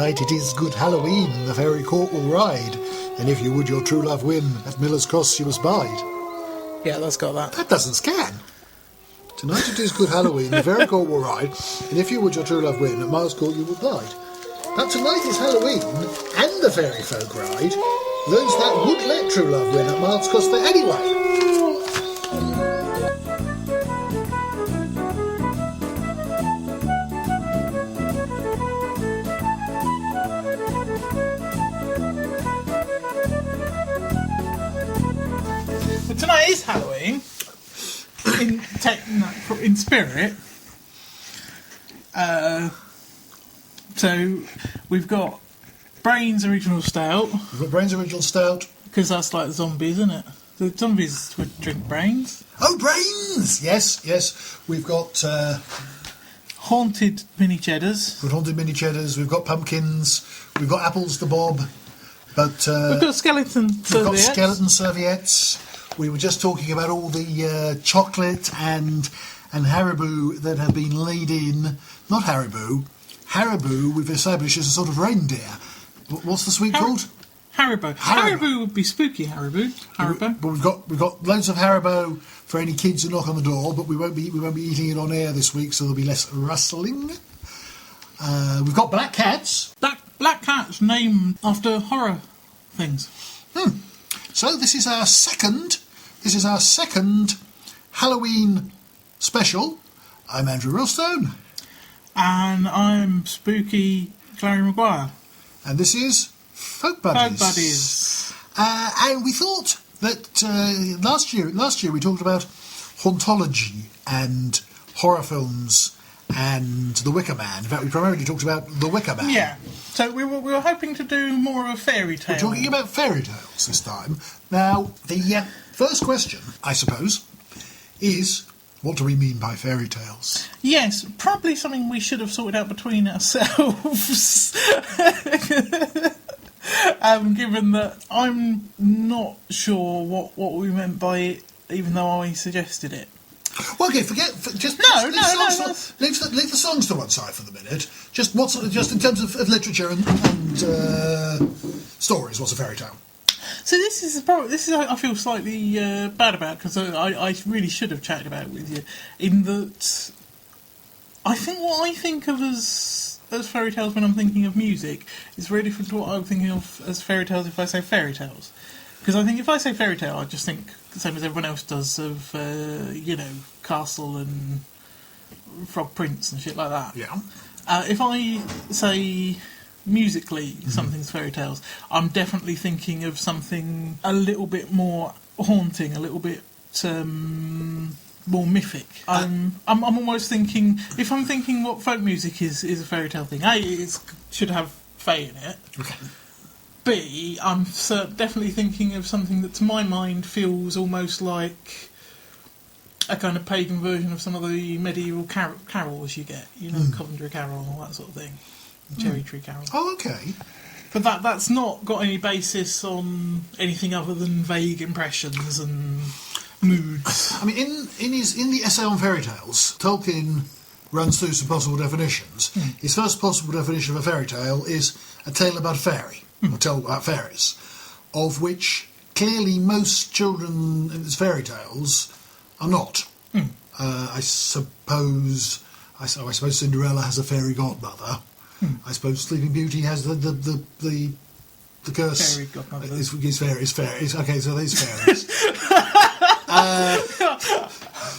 Tonight it is good Halloween, the fairy court will ride, and if you would your true love win, at Miller's Cross you must bide. Yeah, that's got that. That doesn't scan. Tonight it is good Halloween, the fairy court will ride, and if you would your true love win, at Miles Court you will bide. But tonight is Halloween, and the fairy folk ride, those that would let true love win at Miles Cross there anyway. Tonight is Halloween, in spirit. So we've got Brains Original Stout. We've got Brains Original Stout. Because that's like the zombies, isn't it? The zombies would drink brains. Oh, brains! Yes. We've got Haunted Mini Cheddars. We've got Haunted Mini Cheddars. We've got pumpkins. We've got apples to bob. But we've got skeleton serviettes. We've got skeleton serviettes. We were just talking about all the chocolate and Haribo that have been laid in. Not Haribo. Haribo we've established as a sort of reindeer. What's the sweet called? Haribo. Haribo would be spooky. Haribo. But we've got loads of Haribo for any kids who knock on the door. But we won't be eating it on air this week, so there'll be less rustling. We've got black cats. Black cats named after horror things. So this is our second Halloween special. I'm Andrew Rillstone. And I'm spooky Clary Maguire. And this is Folk Buddies. And we thought that last year we talked about hauntology and horror films and The Wicker Man. In fact, we primarily talked about The Wicker Man. Yeah. So we were hoping to do more of a fairy tale. We're talking about fairy tales this time. Now, the first question, I suppose, is what do we mean by fairy tales? Yes, probably something we should have sorted out between ourselves. Given that I'm not sure what we meant by it, even though I suggested it. Well, okay, leave the songs to one side for the minute. Just in terms of literature and stories, what's a fairy tale? So this is I feel slightly bad about, because I really should have chatted about it with you. In that, I think what I think of as fairy tales when I'm thinking of music is very different to what I'm thinking of as fairy tales if I say fairy tales. Because I think if I say fairy tale, I just think the same as everyone else does of, Castle and Frog Prince and shit like that. Yeah. If I say musically something's fairy tales, I'm definitely thinking of something a little bit more haunting, a little bit more mythic. I'm almost thinking, if I'm thinking what folk music is a fairy tale thing, it should have fae in it. Okay. B, I'm definitely thinking of something that to my mind feels almost like a kind of pagan version of some of the medieval carols you get, Coventry Carol and all that sort of thing, Cherry Tree Carol. Oh, okay. But that's not got any basis on anything other than vague impressions and moods. I mean, in the essay on fairy tales, Tolkien runs through some possible definitions. His first possible definition of a fairy tale is a tale about a fairy, or tale about fairies, of which clearly most children's fairy tales are not. I suppose Cinderella has a fairy godmother. I suppose Sleeping Beauty has the curse. Fairy godmother. Is fairies. Okay, so there's fairies.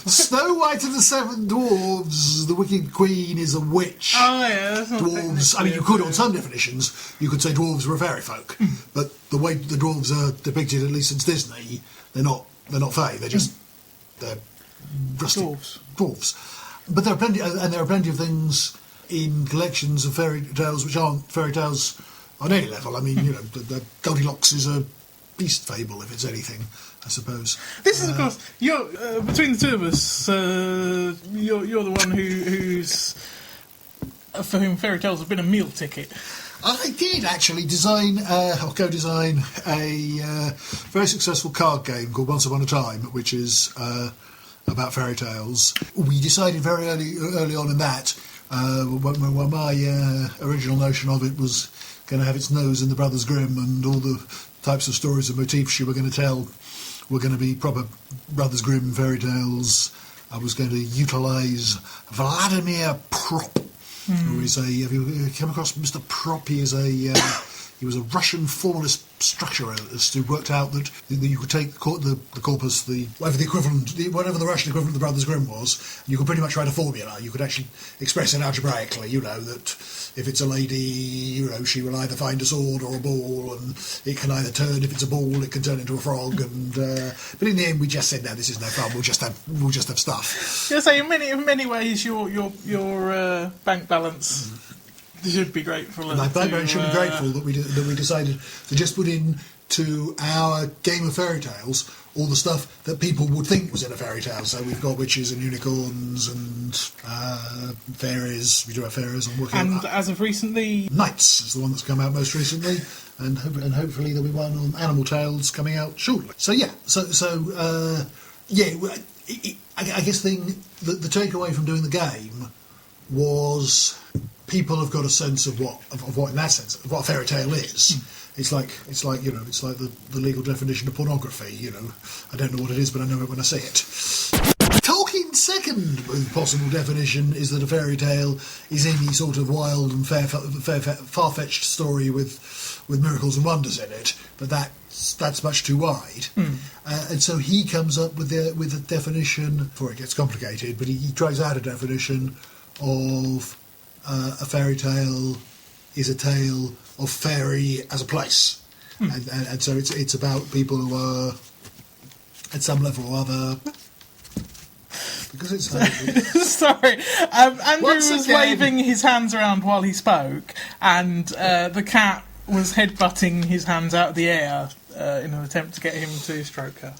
Snow White and the Seven Dwarves, the Wicked Queen is a witch. Oh yeah, that's not dwarves. I mean, you could, on some definitions, you could say dwarves were fairy folk, but the way the dwarves are depicted, at least since Disney, they're not fae. They're rustic dwarves. But there are plenty of things in collections of fairy tales which aren't fairy tales on any level. I mean, the Goldilocks is a beast fable, if it's anything, I suppose. This is, of course, you're between the two of us. You're the one who's for whom fairy tales have been a meal ticket. I did actually co-design a very successful card game called Once Upon a Time, which is about fairy tales. We decided very early on in that Well, my original notion of it was going to have its nose in the Brothers Grimm, and all the types of stories and motifs you were going to tell were going to be proper Brothers Grimm fairy tales. I was going to utilise Vladimir Prop, who is a... Have you come across Mr. Prop? He was a Russian formalist structuralist who worked out that you could take the corpus, whatever the Russian equivalent of the Brothers Grimm was, and you could pretty much write a formula. You could actually express it algebraically, that if it's a lady, she will either find a sword or a ball, and it can either turn, if it's a ball, it can turn into a frog, and but in the end we just said, no, this is no fun, we'll just have stuff. You're saying in many ways your bank balance should be grateful. My parents should be grateful that we decided to just put into our game of fairy tales all the stuff that people would think was in a fairy tale. So we've got witches and unicorns and fairies. We do have fairies. I'm working on that. As of recently, Knights is the one that's come out most recently, and hopefully there'll be one on Animal Tales coming out shortly. So yeah, I guess the takeaway from doing the game was people have got a sense of what in that sense of what a fairy tale is. It's like the legal definition of pornography. I don't know what it is, but I know it when I see it. Tolkien's second possible definition is that a fairy tale is any sort of wild and far-fetched story with miracles and wonders in it, but that's much too wide. And so he comes up with a definition before it gets complicated. But he tries out a definition of a fairy tale is a tale of fairy as a place, and so it's about people who are at some level or other. Because it's sorry, Andrew was waving his hands around while he spoke, and the cat was headbutting his hands out of the air in an attempt to get him to stroke her.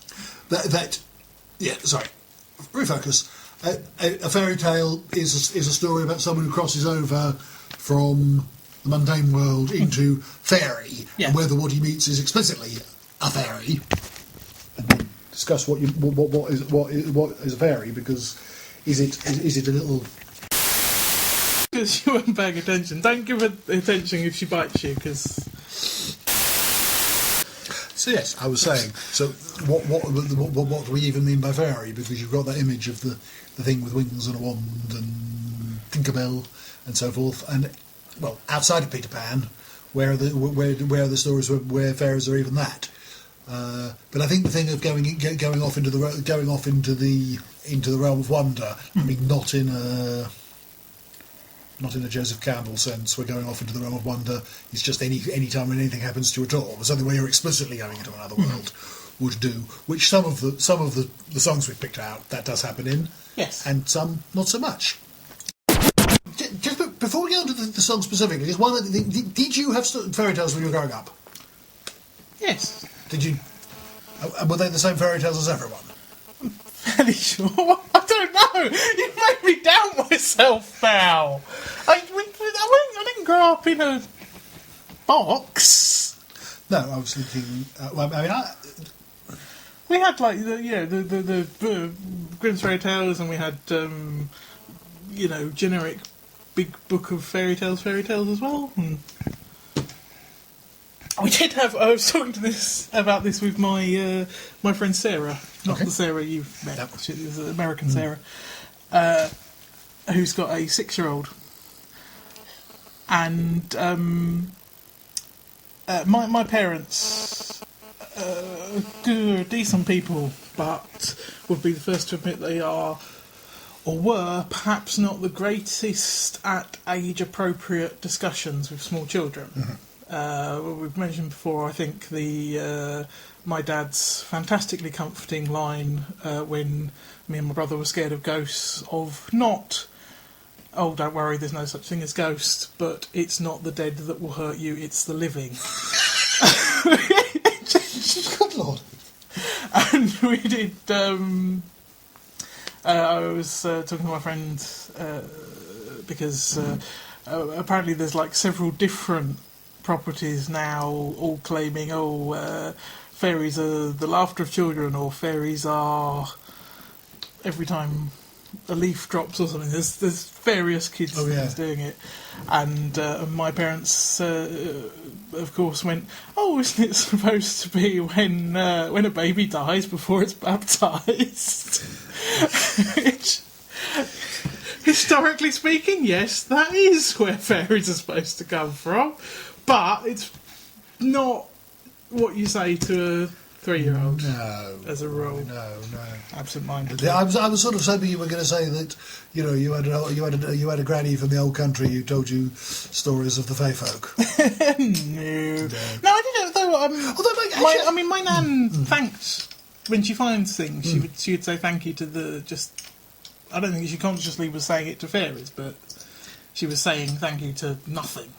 Refocus. A fairy tale is a story about someone who crosses over from the mundane world into fairy, and whether what he meets is explicitly a fairy. And then discuss what is a fairy, because is it a little? Because you weren't paying attention. Don't give her attention if she bites you, because. So yes, I was saying. So what do we even mean by fairy? Because you've got that image of the thing with wings and a wand and Tinkerbell and so forth. And well, outside of Peter Pan, where are the stories where fairies are even that? But I think the thing of going off into the realm of wonder. I mean, not in a Joseph Campbell sense. We're going off into the realm of wonder. It's just any time when anything happens to you at all. But something where you're explicitly going into another world would do. Which some of the songs we've picked out that does happen in. Yes. And some not so much. Just before we go into the song specifically, just one other thing. Did you have fairy tales when you were growing up? Yes. Did you? Were they the same fairy tales as everyone? Fairly sure. I don't know. You made me doubt myself now. I didn't grow up in a box. No, I was thinking. We had like the Grimm's fairy tales, and we had generic big book of fairy tales as well. We did have. I was talking about this with my friend Sarah, not the Sarah you've met. Yep. She was an American Sarah, who's got a 6-year-old, and my parents. Good, decent people, but would be the first to admit they are, or were, perhaps not the greatest at age-appropriate discussions with small children. We've mentioned before, I think, my dad's fantastically comforting line when me and my brother were scared of ghosts, of not, oh, don't worry, there's no such thing as ghosts, but it's not the dead that will hurt you, it's the living. Good Lord. And we did. I was talking to my friend because apparently there's like several different properties now, all claiming, fairies are the laughter of children, or fairies are every time a leaf drops or something. There's various kids doing it, and my parents, of course, went, "Oh, isn't it supposed to be when a baby dies before it's baptised?" Which, historically speaking, yes, that is where fairies are supposed to come from, but it's not what you say to a 3-year-old. No, as a rule. No. Absent-minded. I was sort of hoping you were going to say that you had a granny from the old country who told you stories of the fey folk. No, I didn't. Although my nan thanked when she finds things. She would say thank you to the just. I don't think she consciously was saying it to fairies, but she was saying thank you to nothing.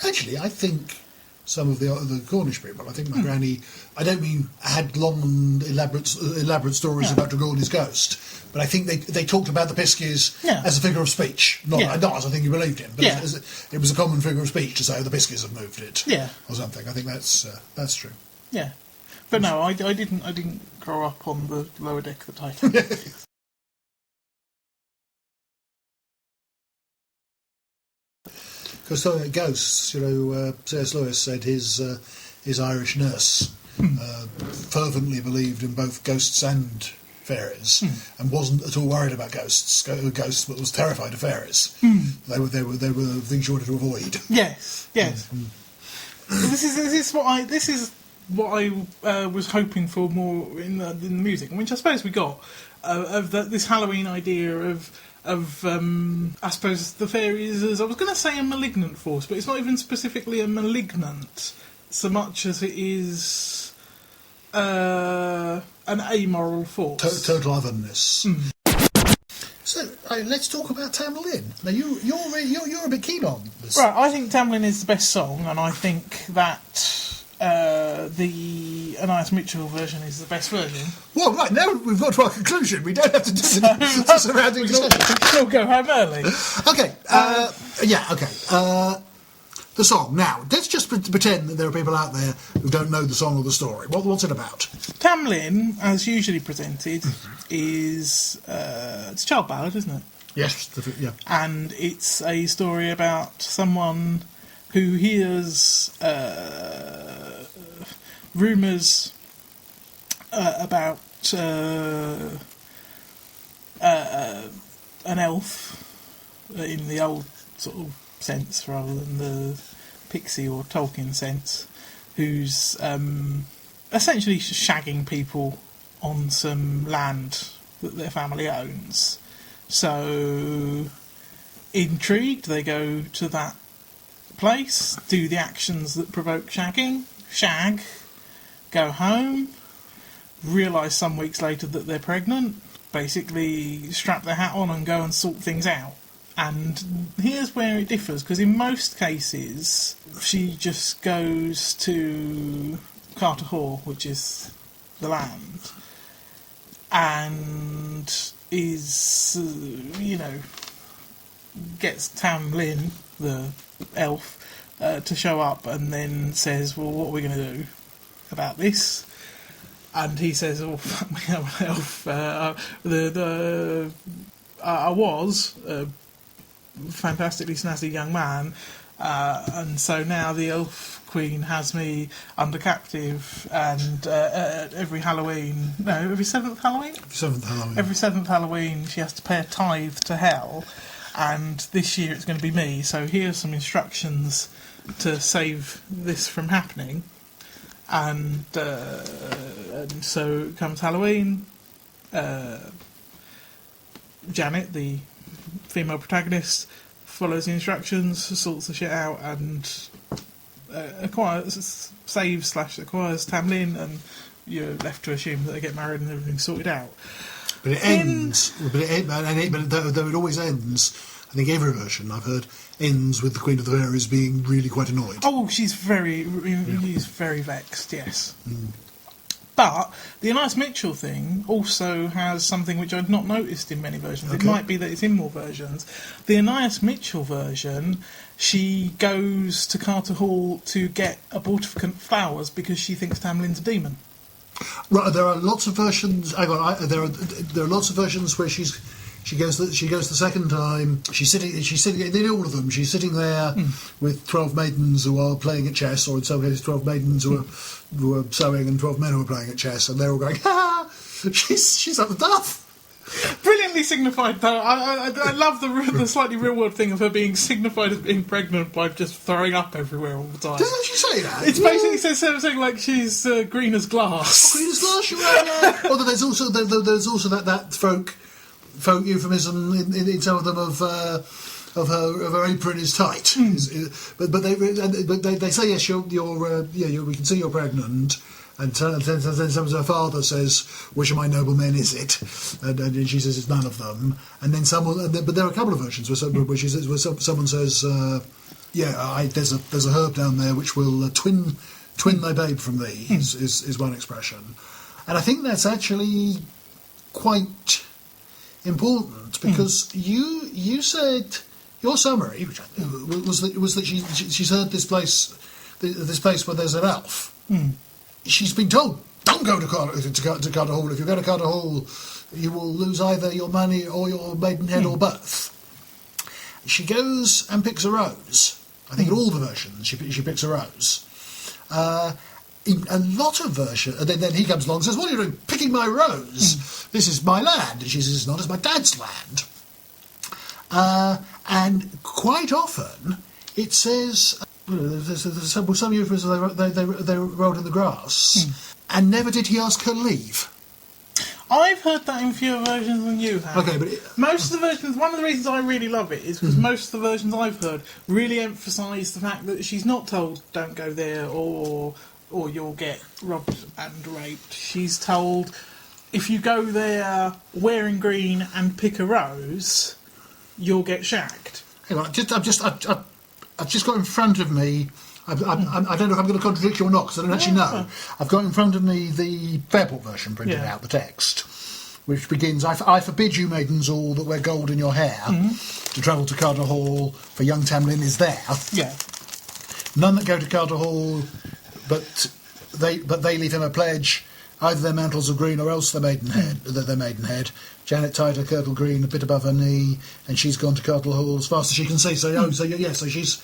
Actually, I think some of the Cornish people, I think my granny, I don't mean had long and elaborate stories about Dragorni's ghost, but I think they talked about the Piskies as a figure of speech, not as a thing you believed in, but it was a common figure of speech to say, the Piskies have moved it, or something. I think that's true. Yeah, but no, I didn't grow up on the lower deck of the Titanic. Because talking about ghosts, C.S. Lewis said his Irish nurse fervently believed in both ghosts and fairies, and wasn't at all worried about ghosts, but was terrified of fairies. They were things you wanted to avoid. Yes. This is what I was hoping for more in the music, which I suppose we got of this Halloween idea of I suppose the fairies as, I was going to say a malignant force, but it's not even specifically a malignant so much as it is an amoral force. Total otherness. So let's talk about Tam Lin. Now you're a bit keen on this. Right, I think Tam Lin is the best song, and I think that the Anais Mitchell version is the best version. Well, right, now we've got to our conclusion. We don't have to do the surrounding discussion. We'll go home early. Okay. The song. Now, let's just pretend that there are people out there who don't know the song or the story. What's it about? Tam Lin, as usually presented, is it's a child ballad, isn't it? Yes. And it's a story about someone who hears rumours about an elf in the old sort of sense rather than the Pixie or Tolkien sense, who's essentially shagging people on some land that their family owns. So, intrigued, they go to that place, do the actions that provoke shagging, shag, go home, realise some weeks later that they're pregnant, basically strap their hat on and go and sort things out. And here's where it differs, because in most cases she just goes to Carter Hall, which is the land, and is, gets Tam Lin, the elf, to show up, and then says, well, what are we going to do about this? And he says, oh, fuck me, I'm an elf. I was a fantastically snazzy young man, and so now the elf queen has me under captive, and every seventh Halloween she has to pay a tithe to hell, and this year it's going to be me, so here's some instructions to save this from happening. And so comes Halloween, Janet, the female protagonist, follows the instructions, sorts the shit out, and acquires Tam Lin, and you're left to assume that they get married and everything's sorted out. But it ends. Though it always ends, I think every version I've heard ends with the Queen of the Fairies being really quite annoyed. Oh, she's very vexed, yes. But the Anais Mitchell thing also has something which I've not noticed in many versions. Okay. It might be that it's in more versions. The Anais Mitchell version, she goes to Carter Hall to get abortifacient flowers because she thinks Tam Lin's a demon. Right, there are lots of versions. Hang on, there are lots of versions where she goes the second time. She's sitting in all of them. She's sitting there with 12 maidens who are playing at chess, or in some cases 12 maidens who are sewing and 12 men who are playing at chess, and they're all going, ha! She's up the duff. Brilliantly signified, though. I love the slightly real world thing of her being signified as being pregnant by just throwing up everywhere all the time. Doesn't she say that? It's basically says something like she's green as glass. Green as glass, you're right. Yeah. Although there's also that folk euphemism in some of them of her apron is tight. But they say yes, we can see you're pregnant. And then her father says, "Which of my noblemen is it?" And she says, "It's none of them." And then but there are a couple of versions where someone says, there's a herb down there which will twin thy babe from thee." Is one expression, and I think that's actually quite important because you said your summary, which was that she's heard this place where there's an elf. She's been told, don't go to Carter Hall. If you go to Carter Hall, you will lose either your money or your maidenhead or both. She goes and picks a rose. I think in all the versions she picks a rose. In a lot of versions, then he comes along and says, "What are you doing? Picking my rose? This is my land." And she says, "It's not, it's my dad's land." And quite often it says... There's some euphemisms they rolled in the grass, and never did he ask her leave. I've heard that in fewer versions than you have. Okay, but most of the versions. One of the reasons I really love it is because most of the versions I've heard really emphasise the fact that she's not told "don't go there" or you'll get robbed and raped. She's told if you go there wearing green and pick a rose, you'll get shagged. Hang on, I've just got in front of me. I don't know if I'm going to contradict you or not because I don't actually know. I've got in front of me the Fairport version printed out, the text, which begins, I forbid you maidens all that wear gold in your hair to travel to Carter Hall, for young Tam Lin is there. Yeah. None that go to Carter Hall, but they leave him a pledge, either their mantles are green or else their maidenhead. Janet tied her kirtle green a bit above her knee, and she's gone to Carter Hall as fast as she can see. So she's.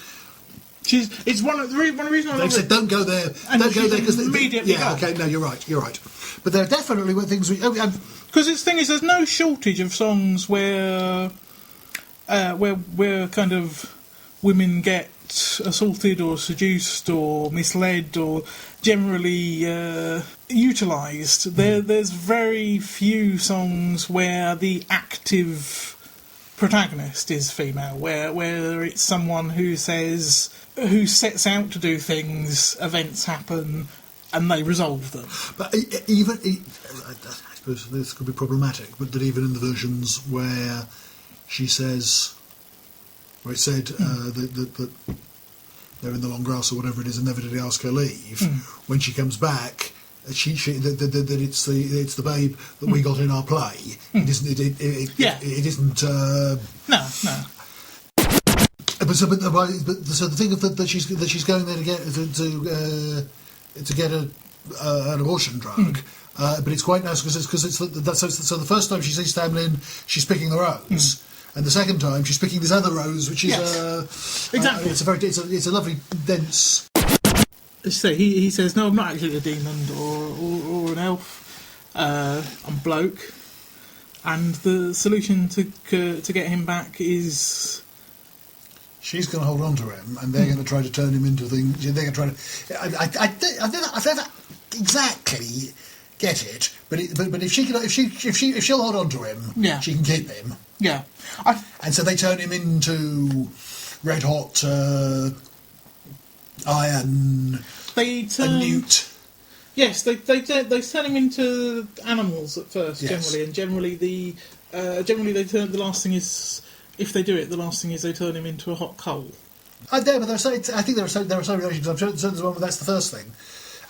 It's one of the reasons They said don't go there. Don't go there because immediately. Okay. No, you're right. But there definitely were things because the thing is, there's no shortage of songs where kind of women get assaulted or seduced or misled or generally utilised. There's very few songs where the active protagonist is female, where it's someone who sets out to do things, events happen, and they resolve them. But I suppose this could be problematic, but that even in the versions where she says, where it said that they're in the long grass or whatever it is, and never did he ask her leave. When she comes back, that it's the babe that we got in our play. It isn't. It isn't. No. So the thing of that she's going there to get an abortion drug. But it's quite nice because it's so the first time she sees Tam Lin, she's picking the rose. And the second time, she's picking this other rose, which is exactly. It's a lovely dense. So he says, "No, I'm not actually a demon or an elf. I'm a bloke." And the solution to get him back is she's going to hold on to him, and they're going to try to turn him into things. They're going to try to. I don't exactly get it, but if she'll hold on to him, she can keep him. Yeah. And so they turn him into red hot iron. They turn a newt. Yes, they turn him into animals at first, generally, and generally they turn. The last thing is, if they do it, the last thing is they turn him into a hot coal. I think there are so relations. I'm sure there's one where that's the first thing.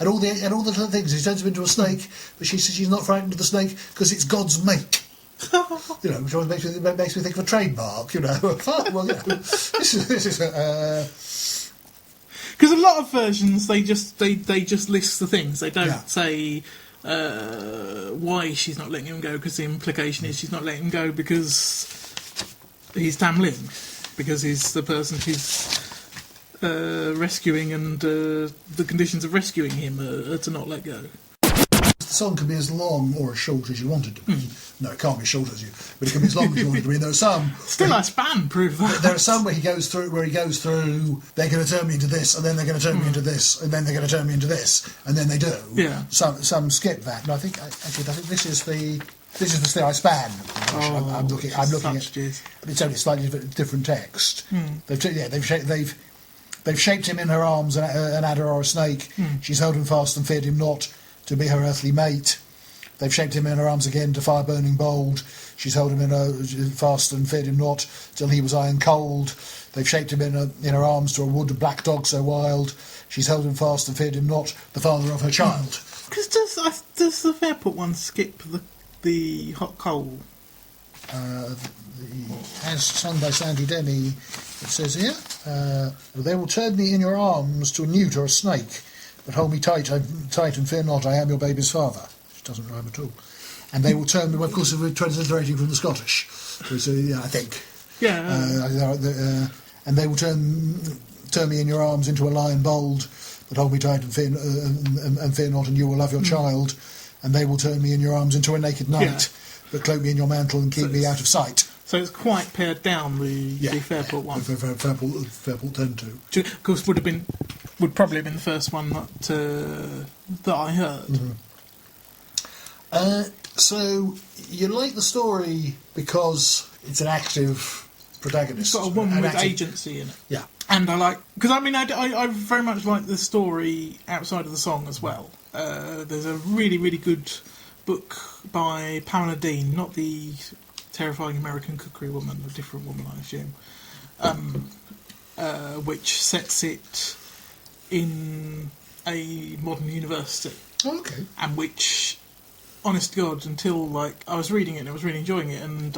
And all the little things. He turns him into a snake, but she says she's not frightened of the snake because it's God's mate. Which always makes me think of a trademark. Well, this is. Because a lot of versions they just list the things. They don't say why she's not letting him go, because the implication is she's not letting him go because he's Tam Lin, because he's the person she's rescuing, and the conditions of rescuing him are to not let go. The song can be as long or as short as you want it to be. No, it can't be as short as you, but it can be as long as you want it to be. And there are some. Steeleye Span prove that. There are some where he goes through. They're going to turn me into this, and then they're going to turn me into this, and then they're going to turn me into this, and then they do. Yeah. Some skip that, and I think this is the Steeleye Span. I'm looking at. It's only a slightly different text. They've shaped him in her arms, an adder or a snake. She's held him fast and feared him not, to be her earthly mate. They've shaped him in her arms again to fire burning bold. She's held him in her fast and feared him not, till he was iron cold. They've shaped him in her arms to a wood black dog so wild. She's held him fast and feared him not, the father of her child. Because does the Fairport one skip the hot coal? As sung by Sandy Denny, it says here, they will turn me in your arms to a newt or a snake, but hold me tight and fear not, I am your baby's father. Which doesn't rhyme at all. And they will turn me, well, of course, we're transliterating from the Scottish, which, I think. Yeah. And they will turn me in your arms into a lion bold, but hold me tight and fear not, and you will love your child. And they will turn me in your arms into a naked knight, but cloak me in your mantle and keep me out of sight. So it's quite pared down, the Fairport one. Fairport turned to. Which, of course, would probably have been the first one that I heard. Mm-hmm. So you like the story because it's an active protagonist. It's got a woman with agency in it. Yeah. And I like... Because, I very much like the story outside of the song as well. There's a really, really good book by Pamela Dean, not the terrifying American cookery woman, a different woman, I assume, which sets it in a modern university. Oh, okay. And which, honest to God, until I was reading it and I was really enjoying it, and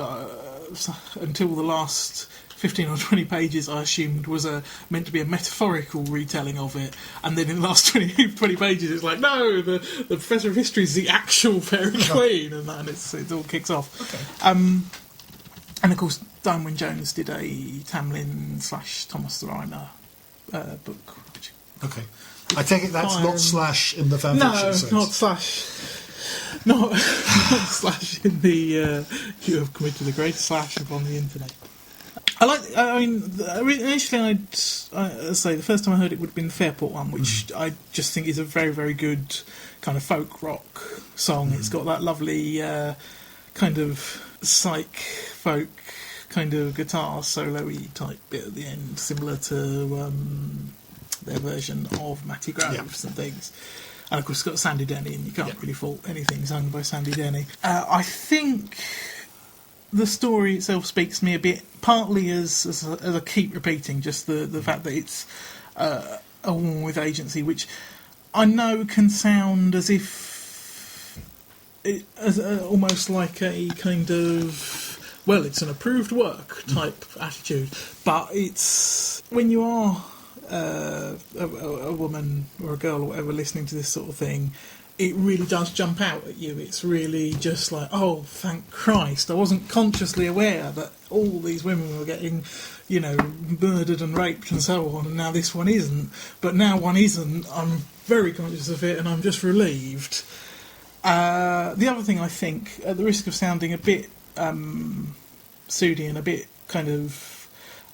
until the last 15 or 20 pages I assumed was meant to be a metaphorical retelling of it, and then in the last 20 pages it's like, no, the Professor of History is the actual Fairy Queen, and then it all kicks off. Okay. And of course Diane Wynne Jones did a Tam Lin / Thomas the Rhymer book. Okay. I take it that's not slash in the fanfiction sense. No, not slash. Not slash in the you have committed a great slash upon the internet. Initially I'd say the first time I heard it would have been the Fairport one, which I just think is a very, very good kind of folk rock song. It's got that lovely kind of psych folk kind of guitar solo-y type bit at the end, similar to their version of Matty Groves and things. And of course it's got Sandy Denny, and you can't really fault anything sung by Sandy Denny. I think the story itself speaks to me a bit, partly as I keep repeating, just the fact that it's a woman with agency, which I know can sound as if almost like a kind of, well, it's an approved work type attitude, but it's when you are a woman or a girl or whatever listening to this sort of thing, it really does jump out at you. It's really just like, oh, thank Christ, I wasn't consciously aware that all these women were getting, murdered and raped and so on, and now this one isn't. But now one isn't, I'm very conscious of it, and I'm just relieved. The other thing I think, at the risk of sounding a bit Sudi and a bit kind of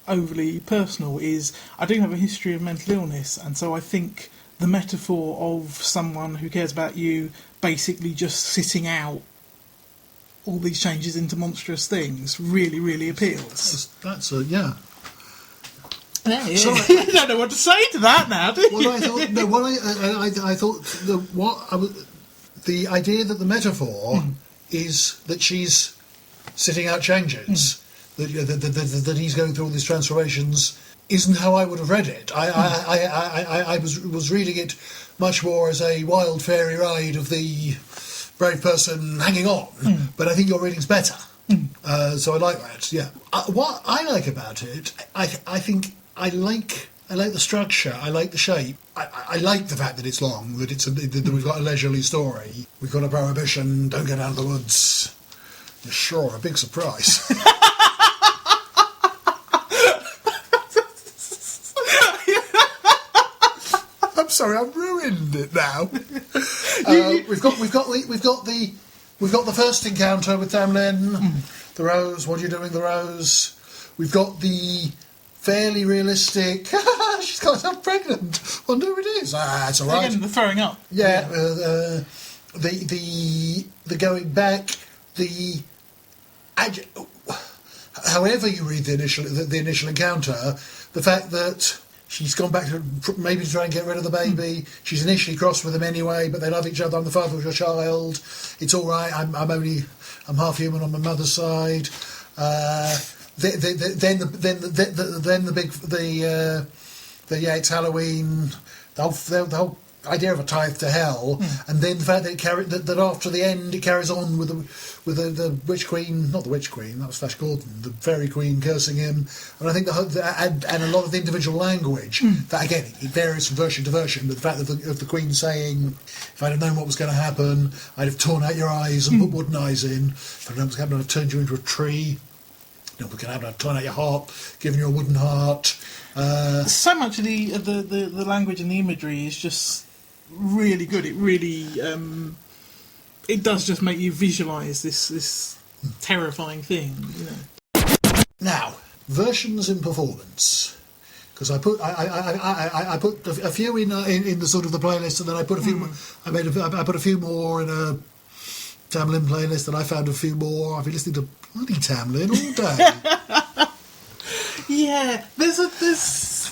overly personal, is I do have a history of mental illness, and so I think the metaphor of someone who cares about you basically just sitting out all these changes into monstrous things really, really appeals. That's yeah. Yeah. So, you don't know what to say to that now, do you? Well, I thought the idea that the metaphor is that she's sitting out changes, that he's going through all these transformations, isn't how I would have read it. I was reading it much more as a wild fairy ride of the brave person hanging on, but I think your reading's better. So I like that, yeah. What I like about it, I think I like I like the structure. I like the shape. I like the fact that it's long, that that we've got a leisurely story. We've got a prohibition. Don't get out of the woods. Yeah, sure, a big surprise. I'm sorry, I've ruined it now. We've got the first encounter with Tam Lin. The Rose. What are you doing, the Rose? We've got the fairly realistic. She's got herself pregnant. Wonder who it is. It's all right. Again, the throwing up. Yeah. The going back. However you read the initial encounter, the fact that she's gone back to maybe to try and get rid of the baby. She's initially cross with him anyway, but they love each other. I'm the father of your child. It's all right. I'm half human on my mother's side. Then it's Halloween. The whole idea of a tithe to hell, and then the fact that that after the end it carries on with the witch queen, not the witch queen, that was Flash Gordon, the fairy queen cursing him, and I think and a lot of the individual language that again it varies from version to version, but the fact of the queen saying, if I'd have known what was going to happen, I'd have torn out your eyes and put wooden eyes in. If I'd known what was going to happen, I'd have turned you into a tree. You know what's going to happen, I'd torn out your heart, given you a wooden heart. So much of the language and the imagery is just really good. It really it does just make you visualise this terrifying thing. You know. Now, versions in performance, because I put a few in the sort of the playlist, and then I put a few. I put a few more in a Tam Lin playlist, and I found a few more. I've been listening to bloody Tam Lin all day. Yeah, there's.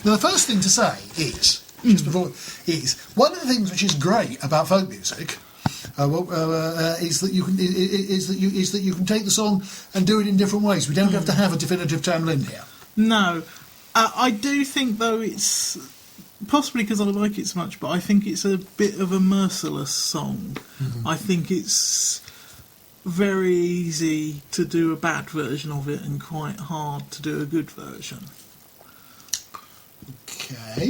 Now, the first thing to say is, just before, is one of the things which is great about folk music is that you can take the song and do it in different ways. We don't have to have a definitive Tam Lin here. No, I do think though it's possibly because I like it so much, but I think it's a bit of a merciless song. I think it's very easy to do a bad version of it and quite hard to do a good version. Okay.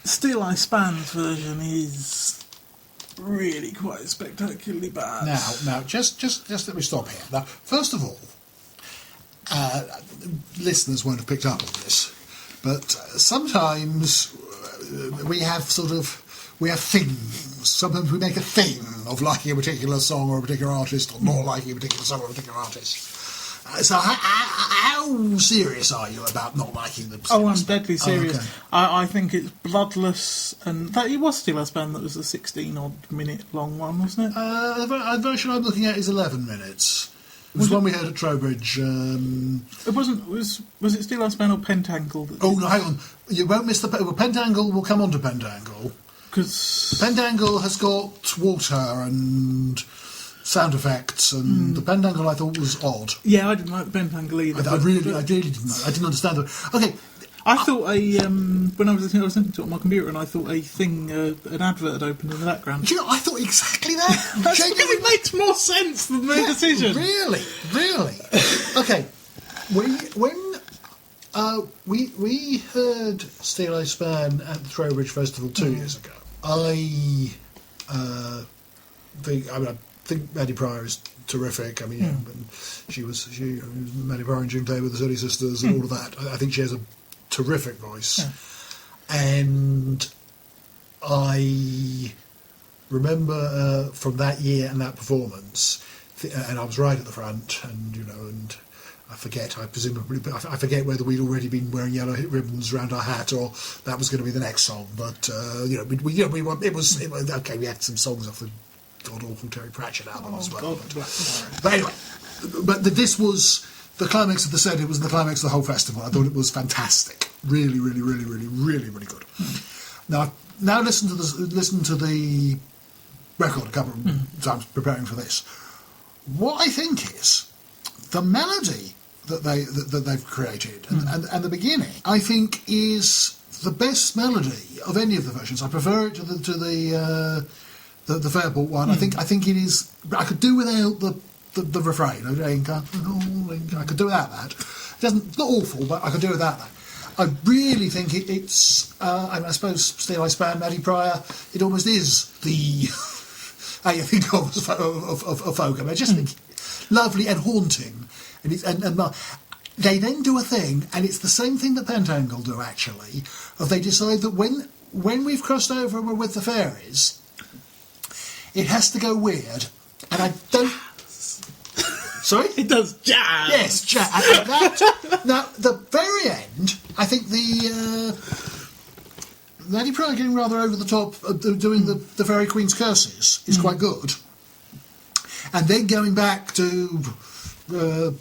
Steeleye Span's version is really quite spectacularly bad. Now, just let me stop here. Now, first of all, listeners won't have picked up on this, but sometimes we have things. Sometimes we make a thing of liking a particular song or a particular artist, or not liking a particular song or a particular artist. So how serious are you about not liking them? Oh, I'm deadly serious. Oh, okay. I think it's bloodless, and that it was Steeleye Span that was a 16-odd minute long one, wasn't it? The version I'm looking at is 11 minutes. It was one we heard at Trowbridge. It wasn't. Was it Steeleye Span or Pentangle? Oh no, hang on. You won't miss the Pentangle. We'll come on to Pentangle. Because Pentangle has got water and sound effects, and the Pentangle I thought was odd. Yeah, I didn't like the Pentangle either. I really didn't. I didn't understand it. Okay. I thought when I was listening to it on my computer, and I thought an advert had opened in the background. Do you know, I thought exactly that. That's because it makes more sense than the decision. Really. Okay, we heard Steeleye Span at the Trowbridge Festival 2 years ago. I think Maddie Pryor is terrific. I mean, she was Maddie Pryor and June Day with the Silly Sisters and all of that. I think she has a terrific voice, and I remember from that year and that performance, and I was right at the front, and I forget whether we'd already been wearing yellow ribbons around our hat or that was going to be the next song. But it was okay. We had some songs off the god awful Terry Pratchett album as well. But anyway, this was the climax of the set. It was the climax of the whole festival. I thought it was fantastic. Really, really, really, really, really, really good. Now listen to the record a couple of times preparing for this. What I think is the melody that they've created and the beginning, I think, is the best melody of any of the versions. I prefer it to the Fairport one. I think it is. I could do without the refrain. I could do without that. It's not awful, but I could do without that. I really think it's. I suppose Steeleye Span, Maddie Pryor. It almost is the how you think of folk. I mean, I just think lovely and haunting, and they then do a thing, and it's the same thing that Pentangle do actually. Of they decide that when we've crossed over and we're with the fairies, it has to go weird, and I don't. Sorry? It does jazz! Yes, jazz. And now, the very end, I think Maddie Pryor getting rather over the top, doing the Fairy Queen's curses is quite good. And then going back to the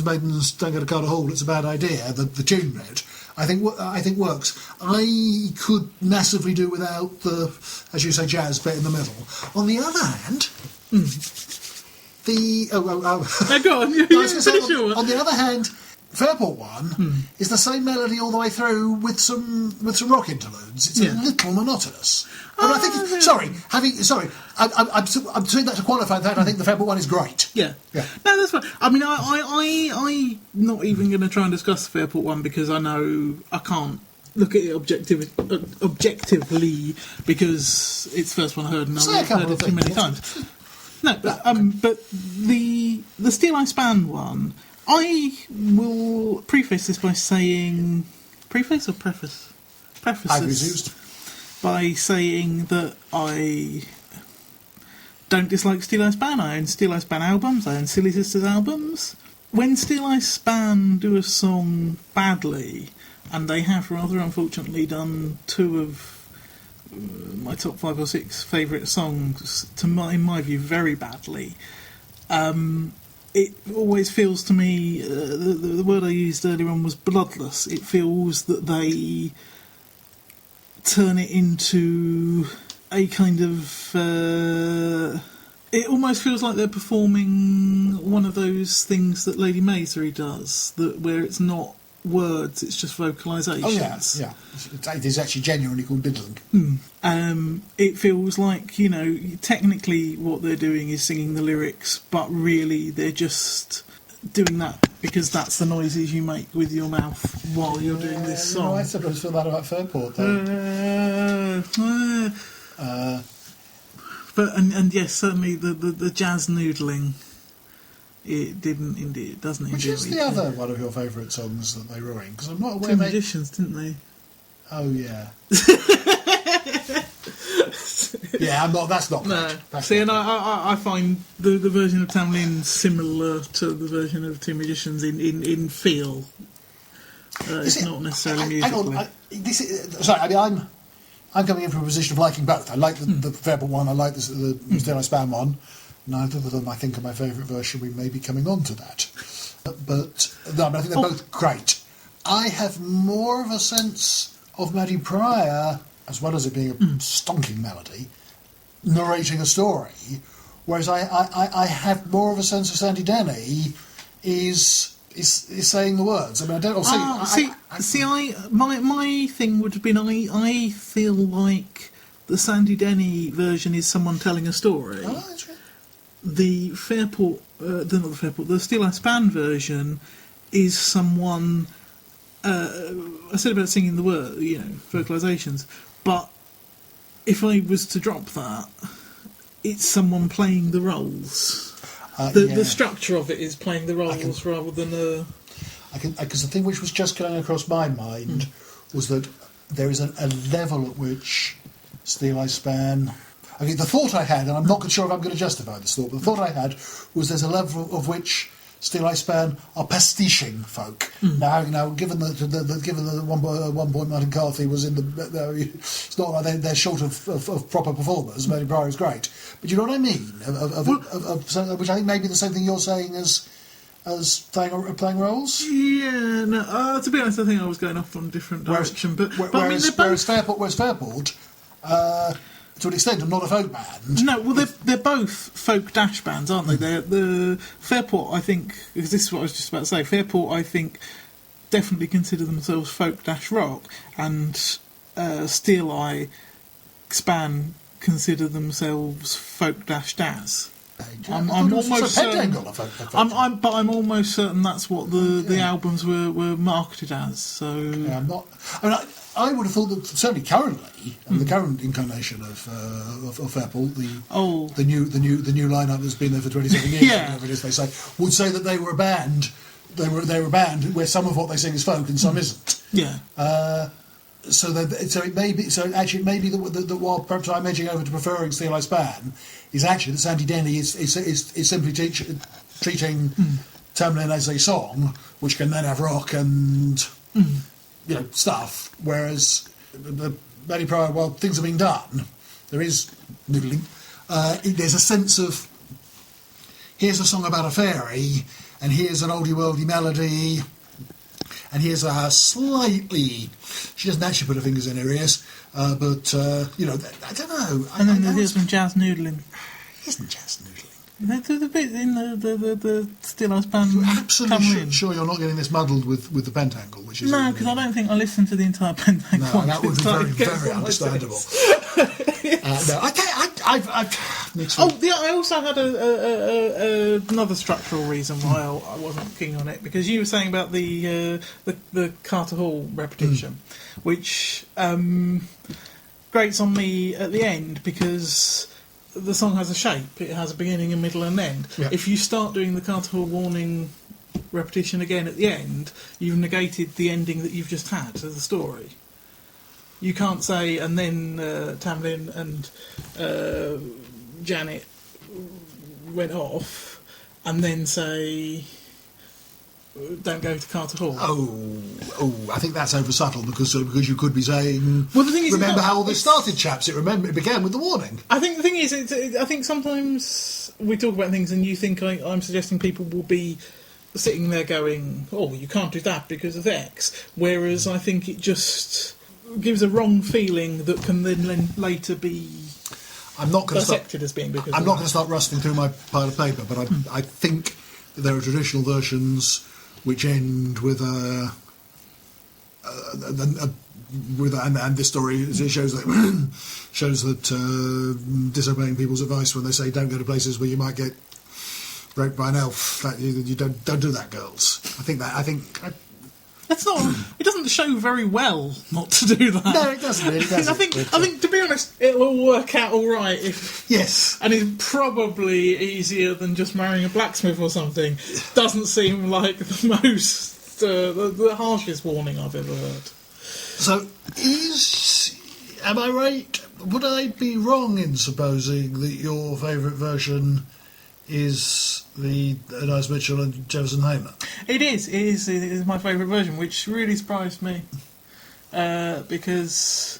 Maidens Don't Go to Carter Hall, It's a Bad Idea, the tune bit, I think works. I could massively do without the, as you say, jazz bit in the middle. On the other hand... Go on, on the other hand, Fairport one is the same melody all the way through with some rock interludes. It's a little monotonous. But I think I'm saying that to qualify that. I think the Fairport one is great. Yeah. No, that's fine. I mean, I'm not even going to try and discuss the Fairport one because I know I can't look at it objectively because it's the first one I heard and I've heard it too many times. No, but the Steeleye Span one, I will preface this by saying... Preface or preface? Preface. I've used. By saying that I don't dislike Steeleye Span. I own Steeleye Span albums. I own Silly Sisters albums. When Steeleye Span do a song badly, and they have rather unfortunately done two of my top 5 or 6 favourite songs, in my view, very badly. It always feels to me, the word I used earlier on was bloodless. It feels that they turn it into a kind of... it almost feels like they're performing one of those things that Lady Maisry does, where it's not words, it's just vocalisations. Oh yeah. It is actually genuinely called biddling. It feels like, technically what they're doing is singing the lyrics, but really they're just doing that because that's the noises you make with your mouth while you're doing this song. I sometimes feel that about Fairport, though. But yes, certainly the jazz noodling. It doesn't. Which is the other one of your favourite songs that they ruin? Because I'm not aware. Two Magicians, didn't they? Oh yeah. Yeah, I'm not. That's not. No. That's See, not and I find the version of Tam Lin similar to the version of Two Magicians in feel. It's not necessarily musically. I'm coming in from a position of liking both. I like the Fairport one. I like the Steeleye Span one. Neither of them, I think, are my favourite version. We may be coming on to that. But I think they're both great. I have more of a sense of Maddie Pryor, as well as it being a stonking melody, narrating a story, whereas I have more of a sense of Sandy Denny is saying the words. I mean, I don't see. My thing would have been I feel like the Sandy Denny version is someone telling a story. Oh, that's right. The the Steeleye Span version is someone. I said about singing the word, vocalisations, but if I was to drop that, it's someone playing the roles. The structure of it is playing the roles rather than because the thing which was just going across my mind was that there is a level at which Steeleye Span... Okay, the thought I had, and I'm not sure if I'm going to justify this thought, but the thought I had was there's a level of which Steeleye Span are pastiching folk. Now, given the one point Martin Carthy was in it's not like they're short of proper performers. Maddie Pryor is great, but you know what I mean? Which I think may be the same thing you're saying as playing roles. Yeah, no. To be honest, I think I was going off on a different direction. Whereas Fairport. To an extent, I'm not a folk band. No, well, they're both folk dash bands, aren't they? They're the Fairport, I think, because this is what I was just about to say. Fairport, I think, definitely consider themselves folk dash rock, and Steeleye Span consider themselves folk dash jazz. I'm almost almost certain. Pentangle, I'm almost certain that's what the albums were marketed as. So I'm not. I mean, I would have thought that certainly currently, the current incarnation of Fairport, the new lineup that's been there for 27 years, or whatever it is they say, would say that they were a band. They were a band where some of what they sing is folk and some isn't. Yeah. So it may be. So actually, it may be that while perhaps I'm edging over to preferring Steeleye Span, is actually that Sandy Denny is simply treating Tam Lin as a song, which can then have rock and stuff. Whereas Matty Pryor, while things are being done, there is noodling. There's a sense of here's a song about a fairy, and here's an oldie worldy melody. And here's a slightly... She doesn't actually put her fingers in her ears, but, I don't know. And then there's some jazz noodling. Isn't jazz noodling? The bit in the Steeleye Span. You're absolutely sure you're not getting this muddled with the Pentangle, which is... No, because I don't think I listened to the entire Pentangle. No, that would be very, very understandable. I also had another structural reason why I wasn't keen on it, because you were saying about the Carter Hall repetition, which grates on me at the end because the song has a shape. It has a beginning, a middle, and end. Yeah. If you start doing the Carter Hall warning repetition again at the end, you've negated the ending that you've just had to the story. You can't say, and then Tam Lin and Janet went off, and then say, don't go to Carter Hall. Oh! I think that's over subtle because you could be saying, well, the thing is, remember how all this started, chaps? It began with the warning. I think the thing is, I think sometimes we talk about things, and you think I'm suggesting people will be sitting there going, "Oh, you can't do that because of X," whereas I think it just gives a wrong feeling that can then later be dissected as being because. I'm not going to start rustling through my pile of paper, but I think there are traditional versions which end with and this story shows that disobeying people's advice when they say don't go to places where you might get raped by an elf. You don't do that, girls. I think. That's not. It doesn't show very well not to do that. No, it doesn't. Really, does I think, to be honest, it'll all work out all right. Yes, and it's probably easier than just marrying a blacksmith or something. Doesn't seem like the most the harshest warning I've ever heard. So, am I right? Would I be wrong in supposing that your favourite version is the Elias Mitchell and Jefferson Hamer? It is my favourite version, which really surprised me because